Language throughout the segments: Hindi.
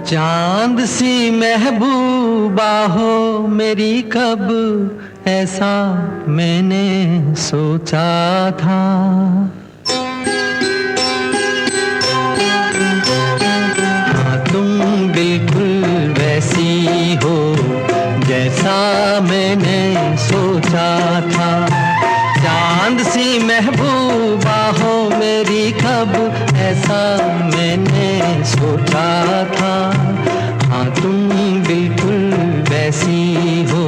चांद सी महबूबा हो मेरी, कब ऐसा मैंने सोचा था। हाँ, तुम बिल्कुल वैसी हो जैसा मैंने सोचा था। चांद सी महबूबा हो मेरी, कब ऐसा मैंने सोचा था। हाँ, तुम बिल्कुल वैसी हो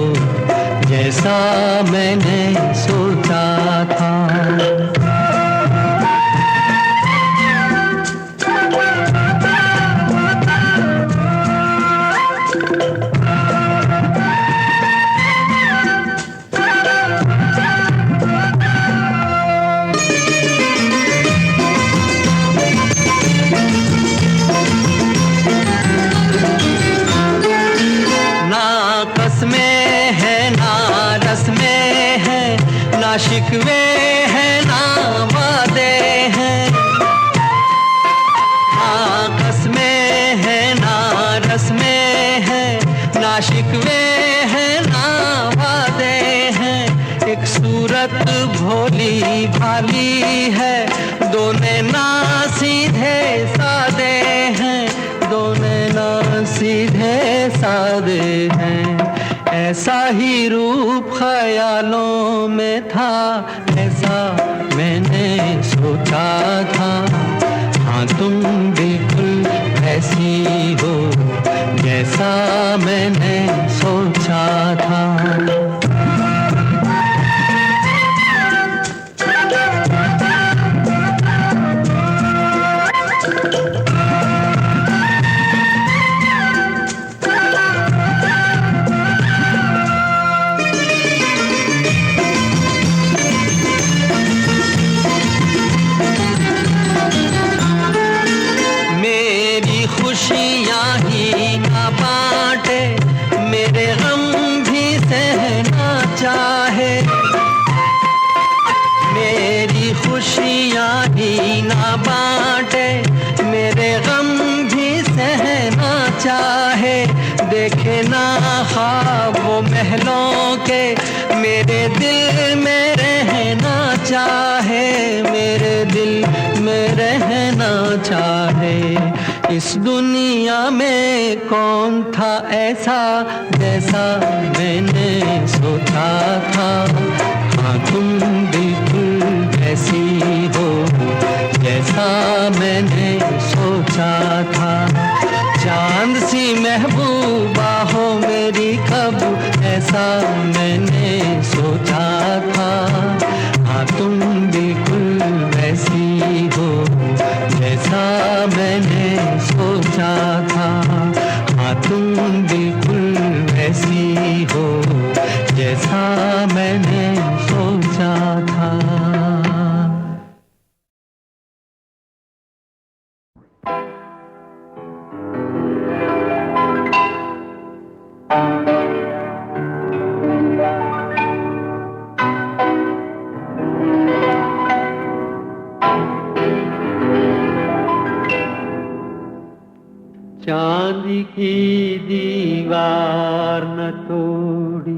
जैसा मैंने सोचा था। ना शिकवे हैं ना वादे हैं, ना कसमें हैं ना रस्में हैं, ना शिकवे हैं ना वादे हैं। एक सूरत भोली भाली है, दो नैना सीधे सादे हैं, दो नैना सीधे सादे हैं। ऐसा ही रूप ख्यालों में था, ऐसा मैंने सोचा था। हाँ, तुम बिल्कुल ऐसी हो जैसा मैंने सोचा था। खुशियाँ ही ना बांटे, मेरे गम भी सहना चाहे। मेरी खुशियाँ ही ना बांटे, मेरे गम भी सहना चाहे। देखे ना ख्वाब वो महलों के, मेरे दिल में रहना चाहे, मेरे दिल में रहना चाहे। इस दुनिया में कौन था ऐसा जैसा मैंने सोचा था। हाँ, तुम बिल्कुल ऐसी हो जैसा मैंने सोचा था। चांद सी महबूबा हो मेरी, कब ऐसा मैंने सोचा था। हाँ, तुम बिल्कुल वैसी हो जैसा मैंने सोचा था। हाँ, तुम बिल्कुल वैसी हो जैसा मैंने सोचा था। चांदी की दीवार न तोड़ी,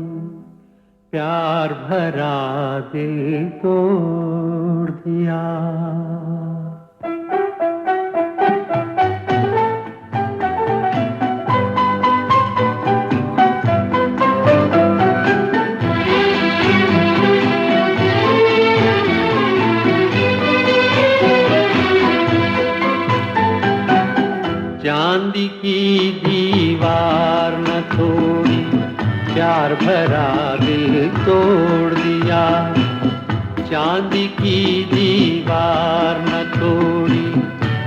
प्यार भरा दिल तोड़ दिया। चांदी की दीवार न तोड़ी, प्यार भरा दिल तोड़ दिया। चांदी की दीवार न तोड़ी,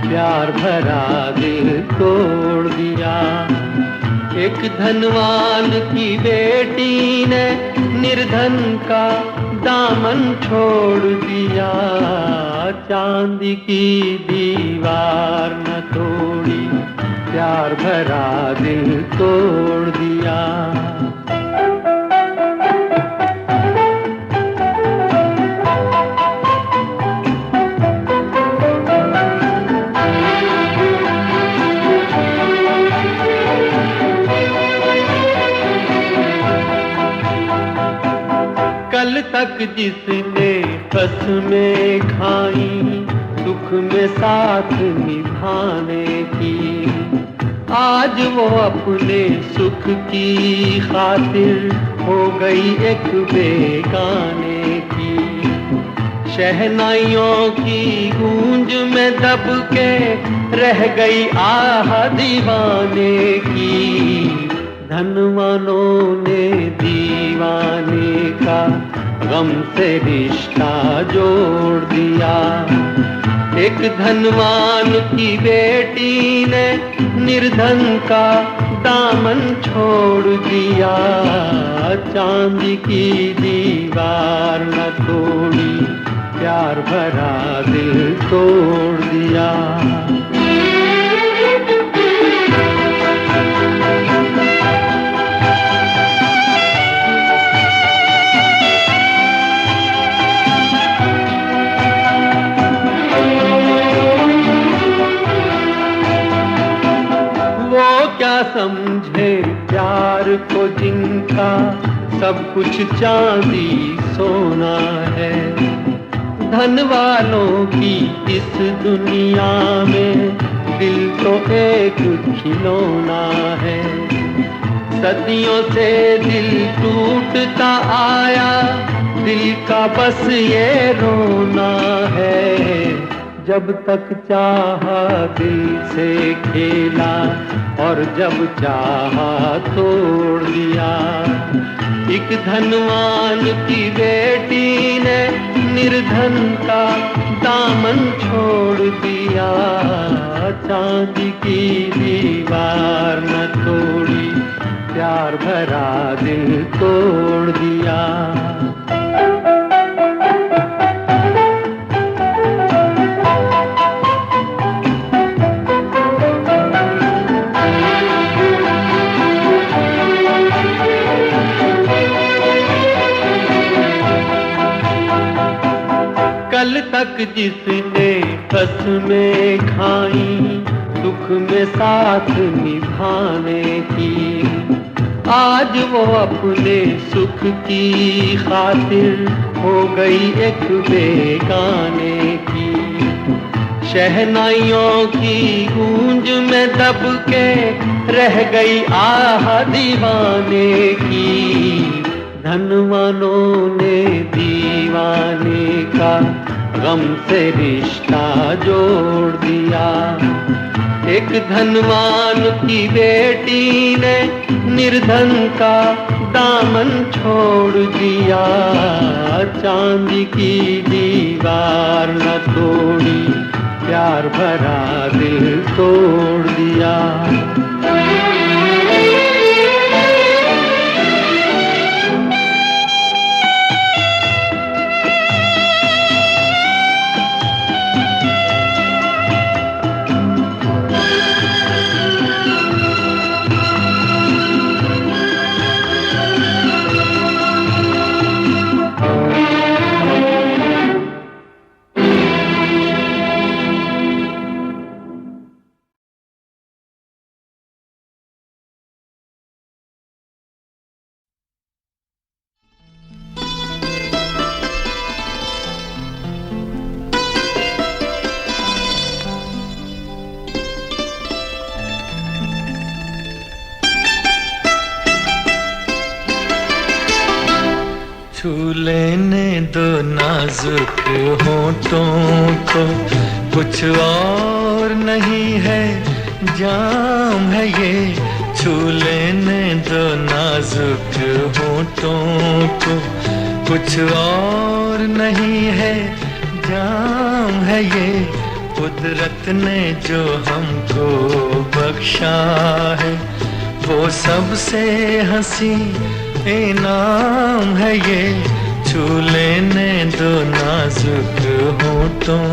प्यार भरा दिल तोड़ दिया। एक धनवान की बेटी ने निर्धन का दामन छोड़ दिया। चांदी की दीवार न तोड़ी, प्यार भरा दिल तोड़ दिया। तक जिसने कसमें खाई दुख में साथ निभाने की, आज वो अपने सुख की खातिर हो गई एक बेगाने की। शहनाइयों की गूंज में दब के रह गई आह दीवाने की। धनवानों ने दीवाने का गम से रिश्ता जोड़ दिया। एक धनवान की बेटी ने निर्धन का दामन छोड़ दिया। चांदी की दीवार न तोड़ी, प्यार भरा दिल तोड़ दिया। क्या समझे प्यार को जिनका सब कुछ चांदी सोना है। धन वालों की इस दुनिया में दिल तो एक खिलौना है। सदियों से दिल टूटता आया, दिल का बस ये रोना है। जब तक चाहा दिल से खेला और जब चाहा तोड़ दिया। एक धनवान की बेटी ने निर्धन का दामन छोड़ दिया। चांदी की दीवार न तोड़ी, प्यार भरा दिल तोड़ दिया। कल तक जिसने कसमें खाई दुख में साथ निभाने की, आज वो अपने सुख की खातिर हो गई एक बेगाने की। शहनाइयों की गूंज में दब के रह गई आह दीवाने की। धनवानों ने दीवाने का गम से रिश्ता जोड़ दिया। एक धनवान की बेटी ने निर्धन का दामन छोड़ दिया। चांदी की दीवार न तोड़ी, प्यार भरा दिल तोड़ दिया। छू लेने दो नाजुक होठों को, कुछ और नहीं है जाम है ये। छू लेने दो नाजुक होठों को, कुछ और नहीं है जाम है ये। कुदरत ने जो हमको बख्शा है वो सबसे हंसी इनाम है ये। छू लेने दो नाजुक होठों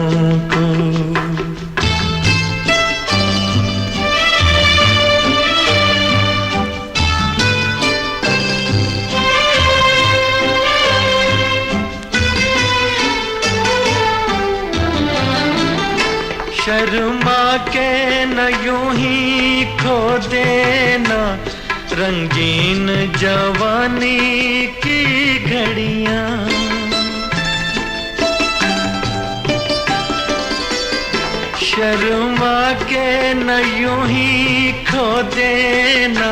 को। शर्मा के न यूं ही खो देना रंगीन जवानी की घड़ियां। शर्मा के न यूं ही खो देना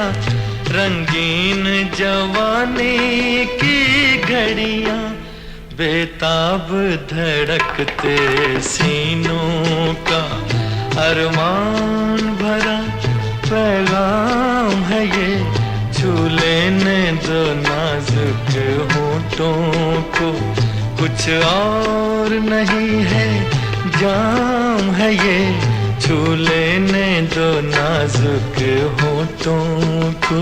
रंगीन जवानी की घड़ियां, बेताब धड़कते सीनों का अरमान भरा पैगाम है ये। छू लेने दो नाजुक होठों को, कुछ और नहीं है जाम है ये। छू लेने दो नाजुक होठों को।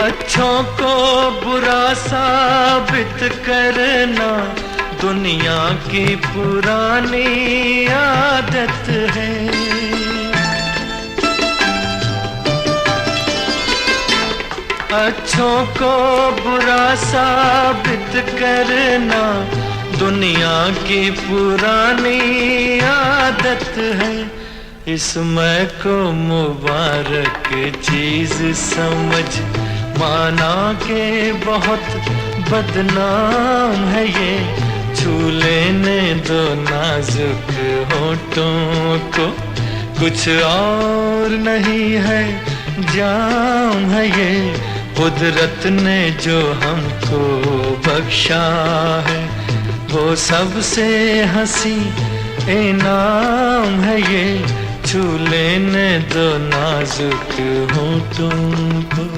अच्छों को बुरा साबित करना दुनिया की पुरानी आदत है। अच्छों को बुरा साबित करना दुनिया की पुरानी आदत है। इसमें को मुबारक चीज समझ माना के बहुत बदनाम है ये। छू लेने दो नाजुक होठों को, कुछ और नहीं है जाम है ये। कुदरत ने जो हमको बख्शा है वो सबसे हंसी इनाम है ये। छू लेने दो नाजुक होठों को।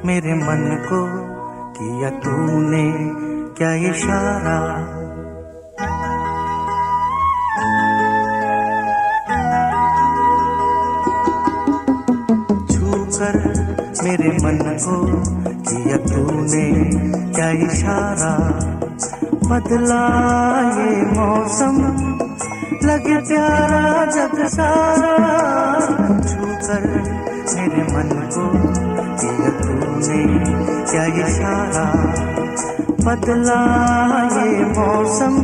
मेरे मन को किया तूने क्या इशारा, छूकर मेरे मन को किया तूने क्या इशारा। बदला ये मौसम लगे प्यारा जग सारा, छूकर मेरे मन को किया तूने क्या इशारा। बदला ये मौसम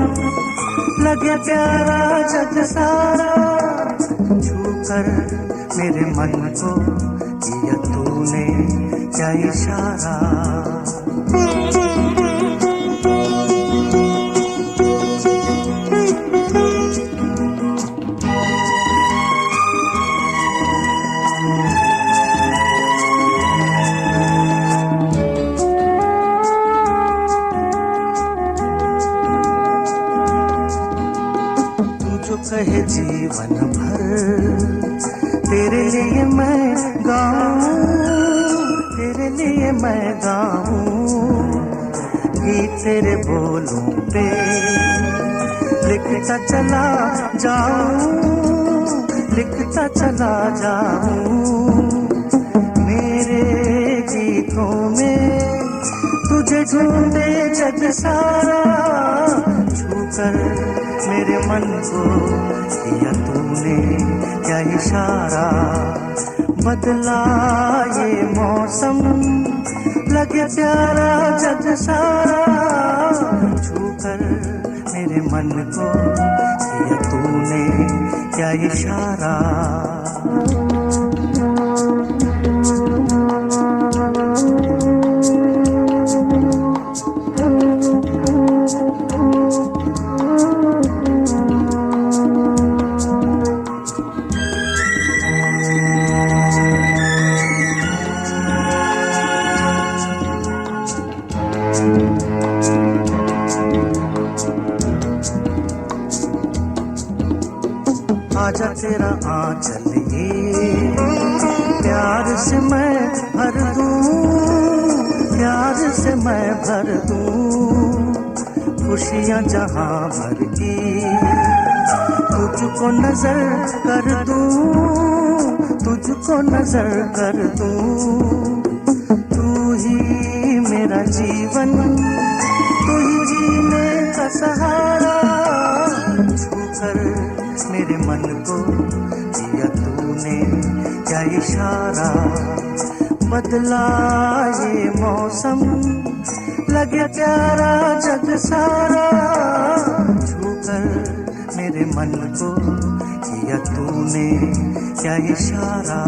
लगे प्यारा जग सारा, छूकर मेरे मन को किया तूने क्या इशारा। कहे जीवन भर तेरे लिए मैं गाऊं, तेरे लिए मैं गाऊं। गीत तेरे बोलों पे लिखता चला जाऊं, लिखता चला जाऊं। मेरे गीतों में तुझे ढूंढे जग सारा, छूकर मेरे मन को किया तूने क्या इशारा। बदला ये मौसम लगे प्यारा जग सारा, छूकर मेरे मन को किया तूने क्या इशारा। आजा तेरा आंचल ये प्यार से मैं भर दूं, प्यार से मैं भर दूं। खुशियाँ जहाँ भर की तुझ तुझको नजर कर दूं, तुझको नजर कर दूं। तू ही मेरा जीवन, तू ही जीने का सहारा। छूकर मेरे मन को दिया तूने क्या इशारा। बदला ये मौसम, लगे प्यारा जग सारा। छूकर मेरे मन को किया तूने क्या इशारा।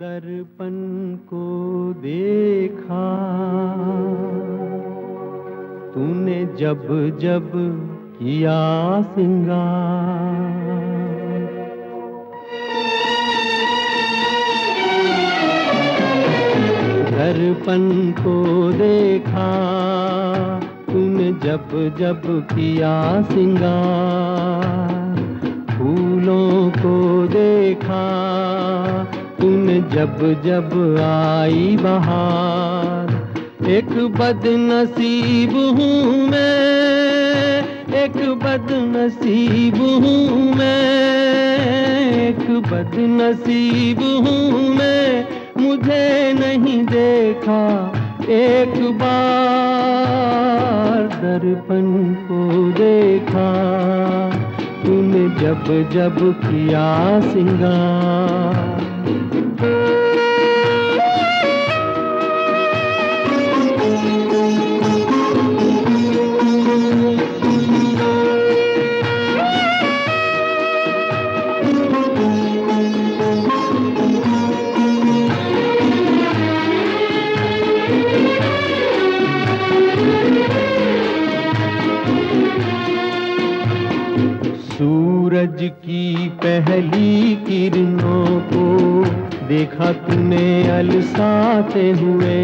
दर्पण को देखा तूने जब जब किया सिंगार। दर्पण को देखा तूने जब जब किया सिंगार। फूलों को देखा तूने जब जब आई बहार। एक बदनसीब हूँ मैं, एक बदनसीब हूँ मैं, एक बदनसीब हूँ मैं। मुझे नहीं देखा एक बार। दर्पण को देखा तूने जब जब किया सिंगार। को देखा तूने अलसाते हुए।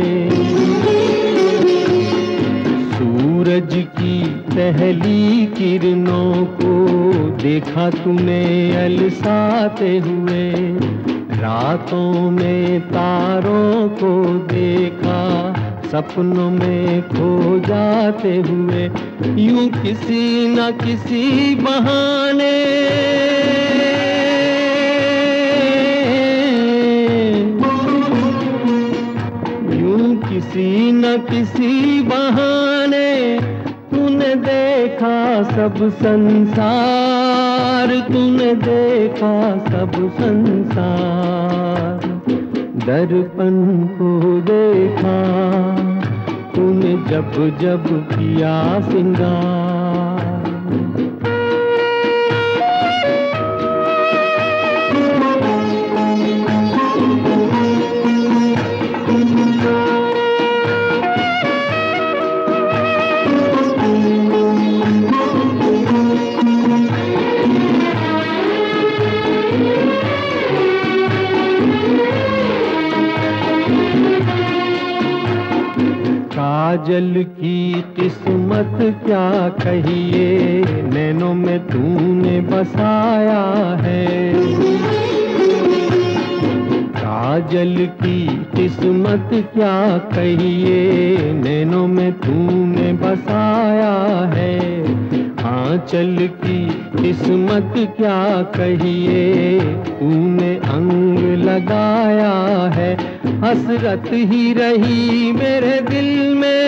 सूरज की पहली किरणों को देखा तूने अलसाते हुए। रातों में तारों को देखा सपनों में खो जाते हुए। यूं किसी न किसी बहाने किसी न किसी बहाने तूने देखा सब संसार, तूने देखा सब संसार। दर्पण को देखा तूने जब जब किया सिंगार। काजल की किस्मत क्या कहिए, नैनों में तूने बसाया है। काजल की किस्मत क्या कहिए, नैनों में तूने बसाया है। आंचल की किस्मत क्या कहिए, तूने अंग लगाया है। हसरत ही रही मेरे दिल में,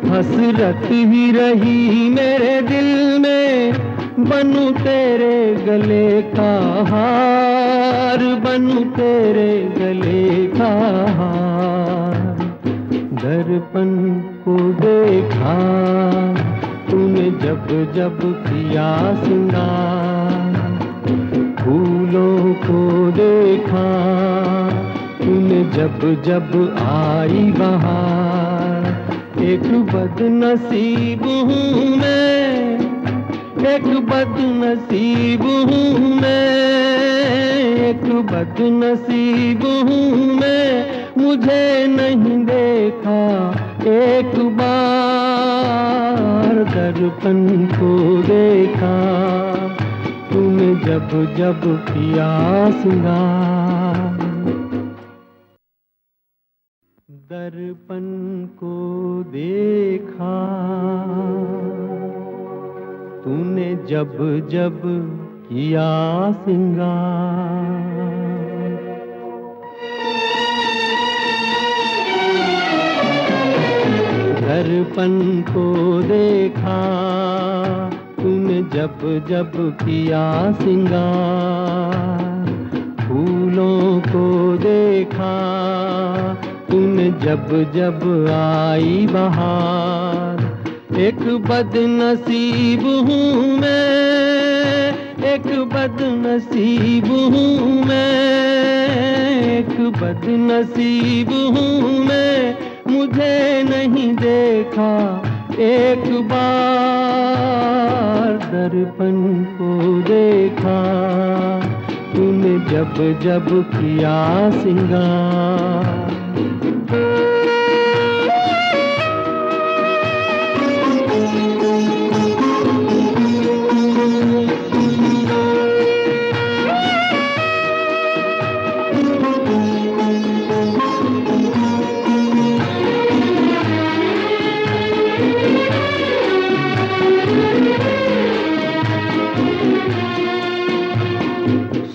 हसरत ही रही मेरे दिल में। बनूं तेरे गले का हार, बनूं तेरे गले का हार। दर्पण को देखा तूने जब जब किया सिंगार। फूलों को देखा तूने जब जब आई बहार। एक बदनसीब हूँ मैं, एक बदनसीब हूँ मैं, एक बदनसीब हूँ मैं। मुझे नहीं देखा एक बार। दर्पण को देखा तूने जब जब किया सिंगार। दर्पण को देखा तूने जब जब किया सिंगार। दर्पण को देखा तूने जब जब किया सिंगार। फूलों को देखा तूने जब जब आई बहार। एक बदनसीब हूँ मैं, एक बदनसीब हूँ मैं, एक बदनसीब हूँ मैं। मुझे नहीं देखा एक बार। दर्पण को देखा तूने जब जब किया सिंगार।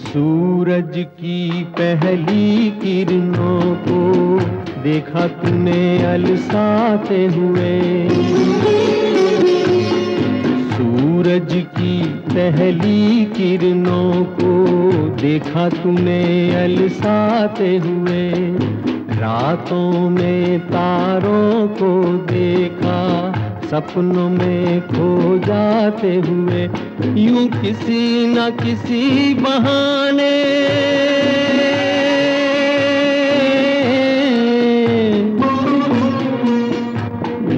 सूरज की पहली किरणों को देखा तूने अलसाते हुए। सूरज की पहली किरणों को देखा तूने अलसाते हुए। रातों में तारों को देखा सपनों में खो जाते हुए। यूं किसी न किसी बहाने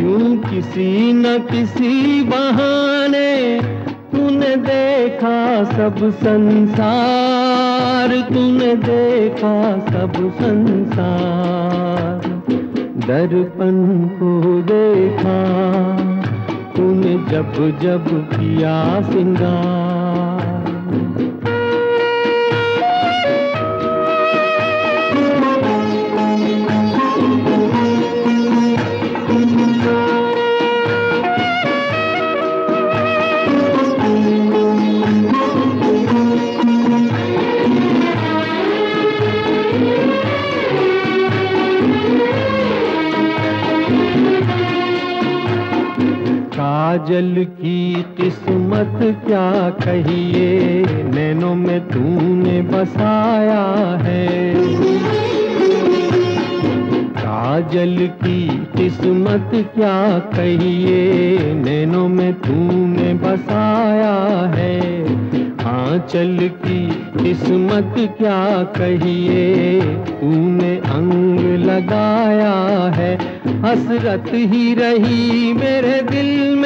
यूं किसी न किसी बहाने तूने देखा सब संसार, तूने देखा सब संसार। दर्पण को देखा तूने जब जब किया सिंगार। काजल की किस्मत क्या कहिए, नैनों में तूने बसाया है। काजल की किस्मत क्या कहिए, नैनों में तूने बसाया है। आंचल की किस्मत क्या कहिए, तूने अंग लगाया है। हसरत ही रही मेरे दिल में,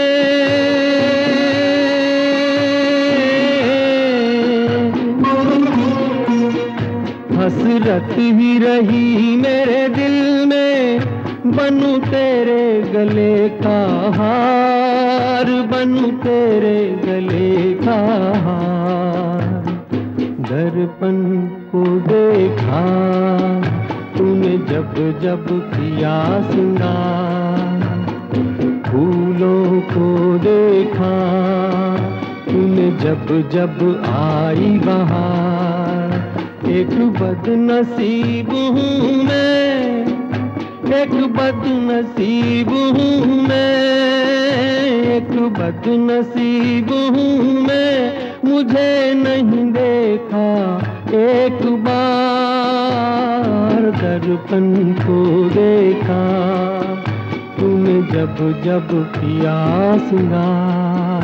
हसरत ही रही मेरे दिल में। बनूं तेरे गले का हार, बनूं तेरे गले का हार। दर्पण को देखा तूने जब जब किया सिंगार। फूलों को देखा तूने जब जब आई बहार। एक बदनसीब हूँ मैं, एक बदनसीब हूँ मैं, एक बदनसीब हूँ मैं। मुझे नहीं देखा एक बार। दर्पण को देखा तूने जब जब किया सिंगार।